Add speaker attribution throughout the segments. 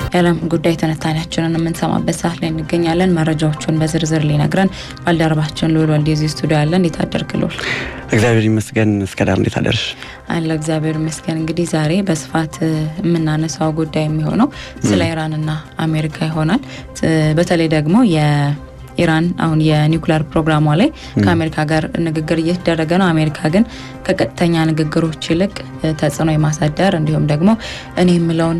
Speaker 1: የዓለም ጉዳይ ተነታሪያችንን የምንሰማበት ሰዓት ላይ እንገኛለን። መረጃዎቹን በዝርዝር ሊነግረን ባልደረባችን ልዑል ወልዴ እዚህ ስቱዲዮ አለ። እንዴት አደርክ ልዑል?
Speaker 2: እግዚአብሔር ይመስገን። እስከዳር እንዴት አደርሽ?
Speaker 1: አለ እግዚአብሔር ይመስገን። እንግዲህ ዛሬ በስፋት የምናነሳው ጉዳይ የሚሆነው ስለ ኢራንና አሜሪካ ይሆናል። በተለይ ደግሞ ኢራን አሁን የኒውክሌር ፕሮግራሟ ላይ ከአሜሪካ ጋር ንግግር እየተደረገ ነው። አሜሪካ ግን ከቀጥተኛ ንግግሮች ይልቅ ተጽዕኖ የማሳደር እንዲሁም ደግሞ እኔ የምለውን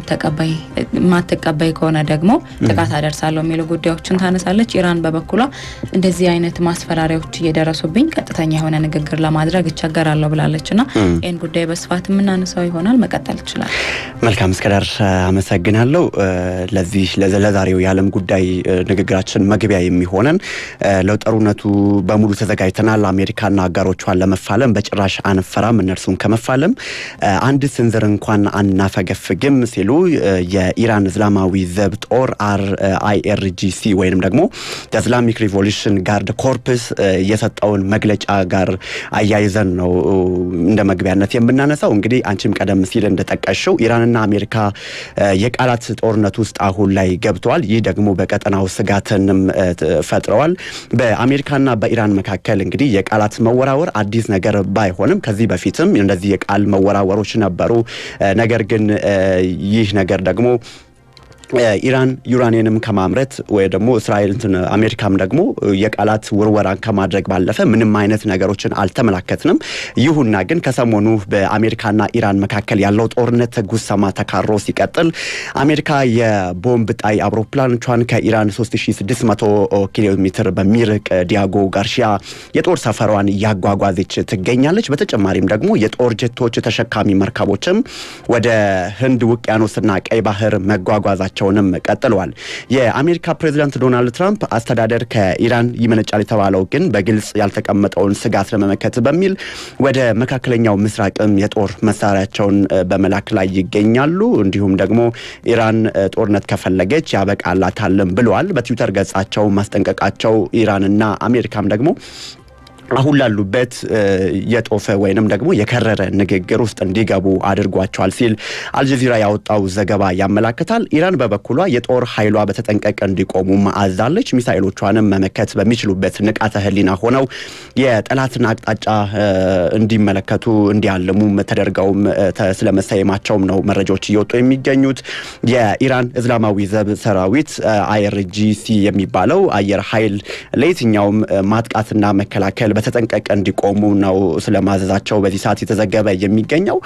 Speaker 1: ማትቀበይ ከሆነ ደግሞ ጥቃት አደርሳለሁ የሚሉ ጉዳዮችን ታነሳለች። ኢራን በበኩሏ እንደዚህ አይነት ማስፈራሪያዎች እየደረሱብኝ ቀጥተኛ የሆነ ንግግር ለማድረግ እቸገራለሁ ብላለችና ይህን ጉዳይ በስፋት የምናነሳው ይሆናል። መቀጠል ይችላል።
Speaker 2: መልካም እስከዳር አመሰግናለሁ። ለዛሬው የዓለም ጉዳይ ንግግራችን መግቢያ የሚሆን ለጦርነቱ በሙሉ ተዘጋጅተናል። አሜሪካና አጋሮቿን ለመፋለም በጭራሽ አንፈራም፣ እነርሱን ከመፋለም አንድ ስንዝር እንኳን አናፈገፍግም ሲሉ የኢራን እስላማዊ ዘብ ጦር IRGC ወይንም ደግሞ ኢስላሚክ ሪቮሉሽን ጋርድ ኮርፕስ የሰጠውን መግለጫ ጋር አያይዘን ነው እንደ መግቢያነት የምናነሳው። እንግዲህ አንቺም ቀደም ሲል እንደጠቀሽው ኢራንና አሜሪካ የቃላት ጦርነት ውስጥ አሁን ላይ ገብተዋል። ይህ ደግሞ በቀጠናው ስጋትንም ፈጥረዋል። በአሜሪካና በኢራን መካከል እንግዲህ የቃላት መወራወር አዲስ ነገር ባይሆንም ከዚህ በፊትም እንደዚህ የቃል መወራወሮች ነበሩ። ነገር ግን ይህ ነገር ደግሞ ኢራን ዩራኒየም ከማምረት ወይ ደግሞ እስራኤል አሜሪካም ደግሞ የቃላት ውርወራን ከማድረግ ባለፈ ምንም አይነት ነገሮችን አልተመላከትንም። ይሁንና ግን ከሰሞኑ በአሜሪካና ኢራን መካከል ያለው ጦርነት ጉሰማ ተካሮ ሲቀጥል አሜሪካ የቦምብ ጣይ አውሮፕላኖቿን ከኢራን 3600 ኪሎ ሜትር በሚርቅ ዲያጎ ጋርሺያ የጦር ሰፈሯን ያጓጓዘች ትገኛለች። በተጨማሪም ደግሞ የጦር ጀቶች ተሸካሚ መርከቦችም ወደ ህንድ ውቅያኖስና ቀይ ባህር መጓጓዛቸውንም ቀጥለዋል። የአሜሪካ ፕሬዝዳንት ዶናልድ ትራምፕ አስተዳደር ከኢራን ይመነጫል የተባለው ግን በግልጽ ያልተቀመጠውን ስጋት ለመመከት በሚል ወደ መካከለኛው ምስራቅም የጦር መሳሪያቸውን በመላክ ላይ ይገኛሉ። እንዲሁም ደግሞ ኢራን ጦርነት ከፈለገች ያበቃላታልም ብለዋል። በትዊተር ገጻቸው ማስጠንቀቃቸው ኢራንና አሜሪካም ደግሞ አሁን ላሉበት የጦፈ ወይንም ደግሞ የከረረ ንግግር ውስጥ እንዲገቡ አድርጓቸዋል ሲል አልጀዚራ ያወጣው ዘገባ ያመላክታል። ኢራን በበኩሏ የጦር ኃይሏ በተጠንቀቅ እንዲቆሙ አዛለች። ሚሳኤሎቿንም መመከት በሚችሉበት ንቃተ ህሊና ሆነው የጠላትን አቅጣጫ እንዲመለከቱ እንዲያልሙ ተደርገውም ስለመሰየማቸውም ነው መረጃዎች እየወጡ የሚገኙት። የኢራን እስላማዊ ዘብ ሰራዊት IRGC የሚባለው አየር ኃይል ለየትኛውም ማጥቃትና መከላከል በተጠንቀቅ እንዲቆሙ ነው ስለማዘዛቸው በዚህ ሰዓት የተዘገበ የሚገኘው።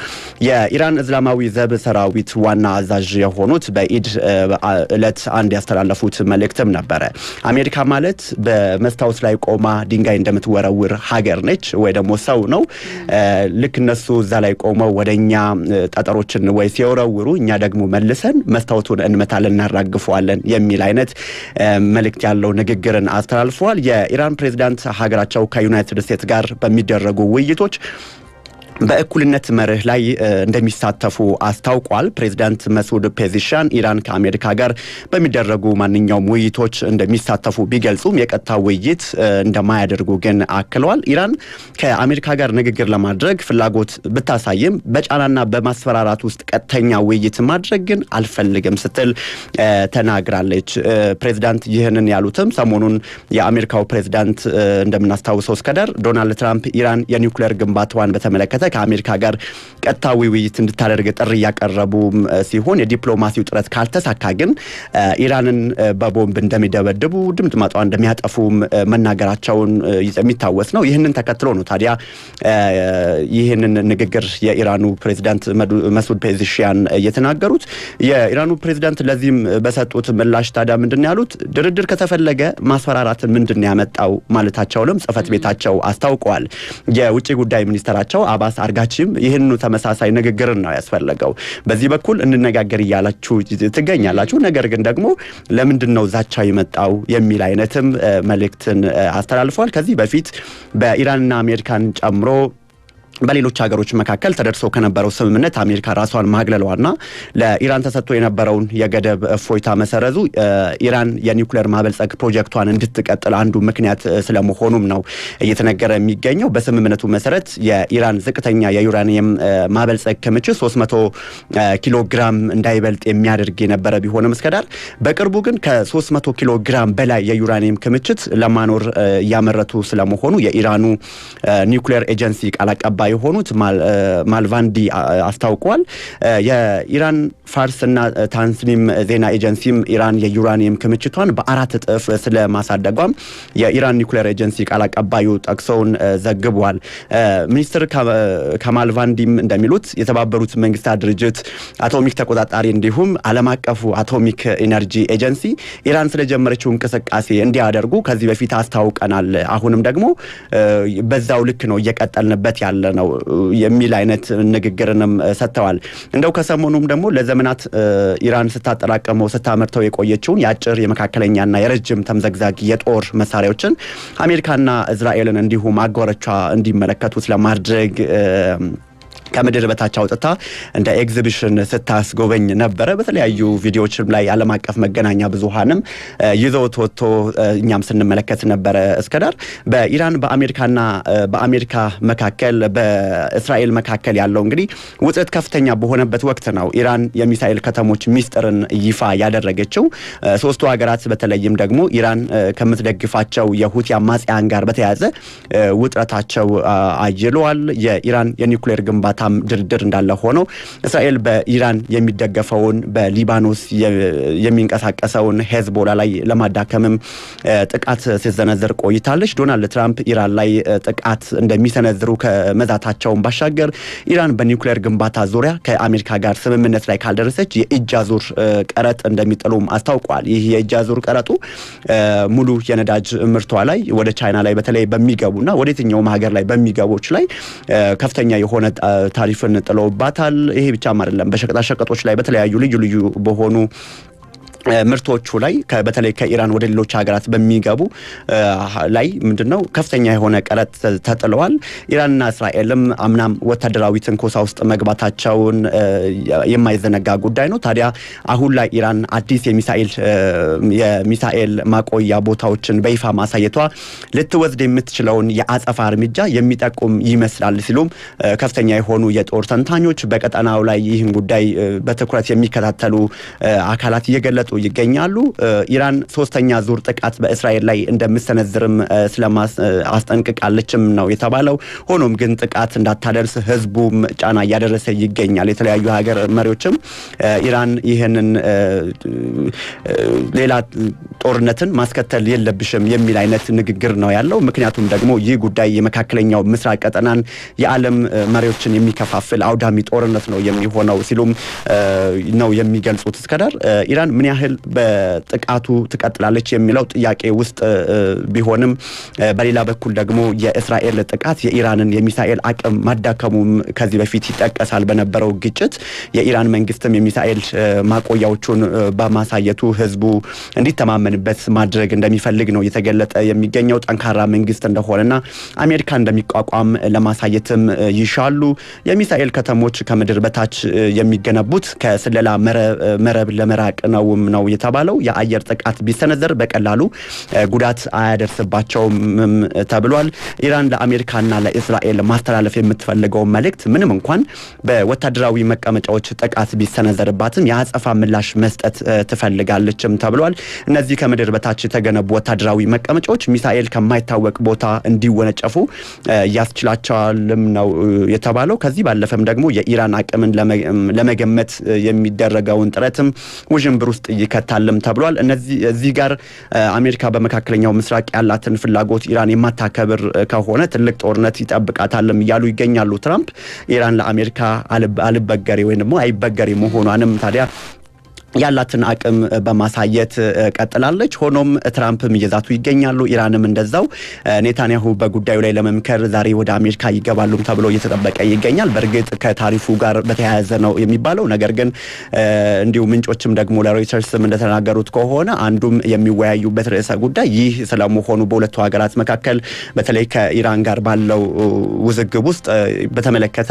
Speaker 2: የኢራን እስላማዊ ዘብ ሰራዊት ዋና አዛዥ የሆኑት በኢድ ዕለት አንድ ያስተላለፉት መልእክትም ነበረ። አሜሪካ ማለት በመስታወት ላይ ቆማ ድንጋይ እንደምትወረውር ሀገር ነች ወይ ደግሞ ሰው ነው። ልክ እነሱ እዛ ላይ ቆመው ወደኛ ጠጠሮችን ወይ ሲወረውሩ እኛ ደግሞ መልሰን መስታወቱን እንመታለን፣ እናራግፈዋለን የሚል አይነት መልእክት ያለው ንግግርን አስተላልፈዋል። የኢራን ፕሬዝዳንት ሀገራቸው ከዩናይትድ ስቴትስ ጋር በሚደረጉ ውይይቶች በእኩልነት መርህ ላይ እንደሚሳተፉ አስታውቋል። ፕሬዝዳንት መስዑድ ፔዚሻን ኢራን ከአሜሪካ ጋር በሚደረጉ ማንኛውም ውይይቶች እንደሚሳተፉ ቢገልጹም የቀጥታ ውይይት እንደማያደርጉ ግን አክለዋል። ኢራን ከአሜሪካ ጋር ንግግር ለማድረግ ፍላጎት ብታሳይም በጫናና በማስፈራራት ውስጥ ቀጥተኛ ውይይት ማድረግ ግን አልፈልግም ስትል ተናግራለች። ፕሬዝዳንት ይህንን ያሉትም ሰሞኑን የአሜሪካው ፕሬዝዳንት እንደምናስታውሰው እስከዳር ዶናልድ ትራምፕ ኢራን የኒውክሌር ግንባታዋን በተመለከተ ከአሜሪካ ጋር ቀጥታዊ ውይይት እንድታደርግ ጥሪ ያቀረቡ ሲሆን የዲፕሎማሲው ጥረት ካልተሳካ ግን ኢራንን በቦምብ እንደሚደበድቡ ድምጥማጧን እንደሚያጠፉ መናገራቸውን የሚታወስ ነው። ይህንን ተከትሎ ነው ታዲያ ይህንን ንግግር የኢራኑ ፕሬዝዳንት መስዑድ ፔዚሽያን የተናገሩት። የኢራኑ ፕሬዝዳንት ለዚህም በሰጡት ምላሽ ታዲያ ምንድን ያሉት ድርድር ከተፈለገ ማስፈራራት ምንድን ያመጣው ማለታቸውንም ጽህፈት ቤታቸው አስታውቀዋል። የውጭ ጉዳይ ሚኒስትራቸው አባስ አርጋቺም ይህንኑ ተመሳሳይ ንግግርን ነው ያስፈለገው። በዚህ በኩል እንነጋገር እያላችሁ ትገኛላችሁ፣ ነገር ግን ደግሞ ለምንድነው ዛቻ የመጣው የሚል አይነትም መልእክትን አስተላልፈዋል። ከዚህ በፊት በኢራንና አሜሪካን ጨምሮ በሌሎች ሀገሮች መካከል ተደርሶ ከነበረው ስምምነት አሜሪካ ራሷን ማግለሏና ለኢራን ተሰጥቶ የነበረውን የገደብ እፎይታ መሰረዙ ኢራን የኒውክሌር ማበልጸግ ፕሮጀክቷን እንድትቀጥል አንዱ ምክንያት ስለመሆኑም ነው እየተነገረ የሚገኘው። በስምምነቱ መሰረት የኢራን ዝቅተኛ የዩራኒየም ማበልጸግ ክምችት 300 ኪሎ ግራም እንዳይበልጥ የሚያደርግ የነበረ ቢሆንም እስከዳር በቅርቡ ግን ከ300 ኪሎ ግራም በላይ የዩራኒየም ክምችት ለማኖር እያመረቱ ስለመሆኑ የኢራኑ ኒውክሌር ኤጀንሲ ቃል አቀባይ የሆኑት ማልቫንዲ አስታውቀዋል። የኢራን ፋርስና ታንስኒም ዜና ኤጀንሲም ኢራን የዩራኒየም ክምችቷን በ4 እጥፍ ስለማሳደጓም የኢራን ኒውክሌር ኤጀንሲ ቃል አቀባዩ ጠቅሰውን ዘግቧል። ሚኒስትር ከማልቫንዲም እንደሚሉት የተባበሩት መንግስታት ድርጅት አቶሚክ ተቆጣጣሪ እንዲሁም ዓለም አቀፉ አቶሚክ ኢነርጂ ኤጀንሲ ኢራን ስለጀመረችው እንቅስቃሴ እንዲያደርጉ ከዚህ በፊት አስታውቀናል። አሁንም ደግሞ በዛው ልክ ነው እየቀጠልንበት ያለ ነው የሚል አይነት ንግግርንም ሰጥተዋል። እንደው ከሰሞኑም ደግሞ ለዘመናት ኢራን ስታጠራቀመው ስታመርተው የቆየችውን የአጭር የመካከለኛና የረጅም ተምዘግዛጊ የጦር መሳሪያዎችን አሜሪካና እስራኤልን እንዲሁም አጋሮቿ እንዲመለከቱት ለማድረግ ከምድር በታች አውጥታ እንደ ኤግዚቢሽን ስታስጎበኝ ነበረ። በተለያዩ ቪዲዮዎችም ላይ ዓለም አቀፍ መገናኛ ብዙሃንም ይዘውት ወጥቶ እኛም ስንመለከት ነበረ። እስከዳር በኢራን በአሜሪካ መካከል በእስራኤል መካከል ያለው እንግዲህ ውጥረት ከፍተኛ በሆነበት ወቅት ነው ኢራን የሚሳኤል ከተሞች ሚስጥርን ይፋ ያደረገችው። ሶስቱ ሀገራት በተለይም ደግሞ ኢራን ከምትደግፋቸው የሁቲ አማጽያን ጋር በተያያዘ ውጥረታቸው አይለዋል። የኢራን የኒውክሌር ግንባታ ድርድር እንዳለ ሆኖ እስራኤል በኢራን የሚደገፈውን በሊባኖስ የሚንቀሳቀሰውን ሄዝቦላ ላይ ለማዳከምም ጥቃት ሲዘነዘር ቆይታለች። ዶናልድ ትራምፕ ኢራን ላይ ጥቃት እንደሚሰነዝሩ ከመዛታቸውን ባሻገር ኢራን በኒውክሌር ግንባታ ዙሪያ ከአሜሪካ ጋር ስምምነት ላይ ካልደረሰች የእጅ አዙር ቀረጥ እንደሚጥሉም አስታውቋል። ይህ የእጅ አዙር ቀረጡ ሙሉ የነዳጅ ምርቷ ላይ ወደ ቻይና ላይ በተለይ በሚገቡና ወደ የትኛውም ሀገር ላይ በሚገቦች ላይ ከፍተኛ የሆነ ታሪፍን ጥለውባታል። ይሄ ብቻም አይደለም። በሸቀጣሸቀጦች ላይ በተለያዩ ልዩ በሆኑ ምርቶቹ ላይ በተለይ ከኢራን ወደ ሌሎች ሀገራት በሚገቡ ላይ ምንድነው ከፍተኛ የሆነ ቀረጥ ተጥለዋል። ኢራንና እስራኤልም አምናም ወታደራዊ ትንኮሳ ውስጥ መግባታቸውን የማይዘነጋ ጉዳይ ነው። ታዲያ አሁን ላይ ኢራን አዲስ የሚሳኤል ማቆያ ቦታዎችን በይፋ ማሳየቷ ልትወስድ የምትችለውን የአጸፋ እርምጃ የሚጠቁም ይመስላል ሲሉም ከፍተኛ የሆኑ የጦር ተንታኞች በቀጠናው ላይ ይህን ጉዳይ በትኩረት የሚከታተሉ አካላት እየገለጹ ይገኛሉ። ኢራን ሶስተኛ ዙር ጥቃት በእስራኤል ላይ እንደምትሰነዝርም አስጠንቅቃለችም ነው የተባለው። ሆኖም ግን ጥቃት እንዳታደርስ ህዝቡም ጫና እያደረሰ ይገኛል። የተለያዩ ሀገር መሪዎችም ኢራን ይህንን ሌላ ጦርነትን ማስከተል የለብሽም የሚል አይነት ንግግር ነው ያለው። ምክንያቱም ደግሞ ይህ ጉዳይ የመካከለኛው ምስራቅ ቀጠናን የዓለም መሪዎችን የሚከፋፍል አውዳሚ ጦርነት ነው የሚሆነው ሲሉም ነው የሚገልጹት። እስከዳር ኢራን ምን ያህል በጥቃቱ ትቀጥላለች የሚለው ጥያቄ ውስጥ ቢሆንም በሌላ በኩል ደግሞ የእስራኤል ጥቃት የኢራንን የሚሳኤል አቅም ማዳከሙም ከዚህ በፊት ይጠቀሳል። በነበረው ግጭት የኢራን መንግስትም የሚሳኤል ማቆያዎቹን በማሳየቱ ህዝቡ እንዲተማመንበት ማድረግ እንደሚፈልግ ነው የተገለጠ የሚገኘው። ጠንካራ መንግስት እንደሆነና አሜሪካ እንደሚቋቋም ለማሳየትም ይሻሉ። የሚሳኤል ከተሞች ከምድር በታች የሚገነቡት ከስለላ መረብ ለመራቅ ነው የተባለው። የአየር ጥቃት ቢሰነዘር በቀላሉ ጉዳት አያደርስባቸውም ተብሏል። ኢራን ለአሜሪካና ለእስራኤል ማስተላለፍ የምትፈልገው መልእክት ምንም እንኳን በወታደራዊ መቀመጫዎች ጥቃት ቢሰነዘርባትም የአጸፋ ምላሽ መስጠት ትፈልጋለችም ተብሏል። እነዚህ ከምድር በታች የተገነቡ ወታደራዊ መቀመጫዎች ሚሳኤል ከማይታወቅ ቦታ እንዲወነጨፉ ያስችላቸዋልም ነው የተባለው። ከዚህ ባለፈም ደግሞ የኢራን አቅምን ለመገመት የሚደረገውን ጥረትም ውዥንብር ውስጥ ይከታልም ተብሏል። እዚህ ጋር አሜሪካ በመካከለኛው ምስራቅ ያላትን ፍላጎት ኢራን የማታከብር ከሆነ ትልቅ ጦርነት ይጠብቃታልም እያሉ ይገኛሉ ትራምፕ። ኢራን ለአሜሪካ አልበገሬ ወይም ደግሞ አይበገሬ መሆኗንም ታዲያ ያላትን አቅም በማሳየት ቀጥላለች። ሆኖም ትራምፕም እየዛቱ ይገኛሉ። ኢራንም እንደዛው። ኔታንያሁ በጉዳዩ ላይ ለመምከር ዛሬ ወደ አሜሪካ ይገባሉም ተብሎ እየተጠበቀ ይገኛል። በእርግጥ ከታሪፉ ጋር በተያያዘ ነው የሚባለው። ነገር ግን እንዲሁ ምንጮችም ደግሞ ለሮይተርስም እንደተናገሩት ከሆነ አንዱም የሚወያዩበት ርዕሰ ጉዳይ ይህ ስለመሆኑ በሁለቱ ሀገራት መካከል በተለይ ከኢራን ጋር ባለው ውዝግብ ውስጥ በተመለከተ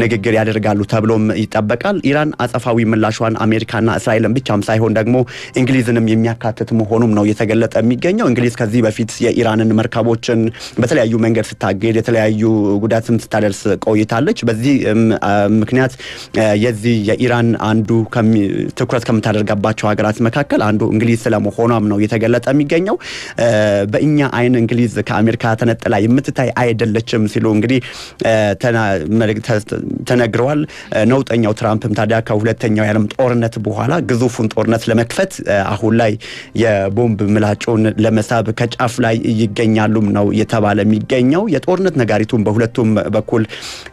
Speaker 2: ንግግር ያደርጋሉ ተብሎም ይጠበቃል። ኢራን አጸፋዊ ምላሿን አሜሪካና እስራኤል ብቻም ሳይሆን ደግሞ እንግሊዝንም የሚያካትት መሆኑም ነው የተገለጠ የሚገኘው። እንግሊዝ ከዚህ በፊት የኢራንን መርከቦችን በተለያዩ መንገድ ስታገድ የተለያዩ ጉዳትም ስታደርስ ቆይታለች። በዚህ ምክንያት የዚህ የኢራን አንዱ ትኩረት ከምታደርጋባቸው ሀገራት መካከል አንዱ እንግሊዝ ስለመሆኗም ነው የተገለጠ የሚገኘው። በእኛ አይን እንግሊዝ ከአሜሪካ ተነጥላ የምትታይ አይደለችም ሲሉ እንግዲህ ተነግረዋል። ነውጠኛው ትራምፕም ታዲያ ከሁለተኛው የዓለም ጦርነት በኋላ ግዙፉን ጦርነት ለመክፈት አሁን ላይ የቦምብ ምላጩን ለመሳብ ከጫፍ ላይ ይገኛሉም ነው የተባለ የሚገኘው። የጦርነት ነጋሪቱን በሁለቱም በኩል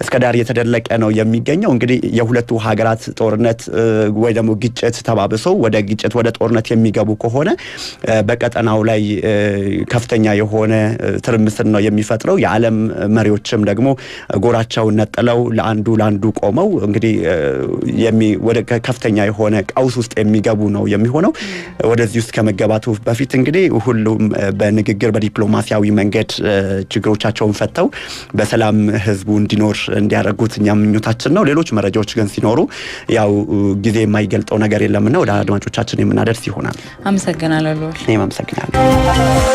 Speaker 2: እስከ ዳር የተደለቀ ነው የሚገኘው። እንግዲህ የሁለቱ ሀገራት ጦርነት ወይ ደግሞ ግጭት ተባብሶ ወደ ጦርነት የሚገቡ ከሆነ በቀጠናው ላይ ከፍተኛ የሆነ ትርምስን ነው የሚፈጥረው። የዓለም መሪዎችም ደግሞ ጎራቸውን ነጥለው ለአንዱ ቆመው እንግዲህ ወደ ከፍተኛ የሆነ ቀውስ ውስጥ የሚገቡ ነው የሚሆነው። ወደዚህ ውስጥ ከመገባቱ በፊት እንግዲህ ሁሉም በንግግር በዲፕሎማሲያዊ መንገድ ችግሮቻቸውን ፈተው በሰላም ህዝቡ እንዲኖር እንዲያደርጉት እኛም ምኞታችን ነው። ሌሎች መረጃዎች ግን ሲኖሩ ያው ጊዜ የማይገልጠው ነገር የለምና ወደ አድማጮቻችን የምናደርስ ይሆናል።
Speaker 1: አመሰግናለሁ።
Speaker 2: እኔም አመሰግናለሁ።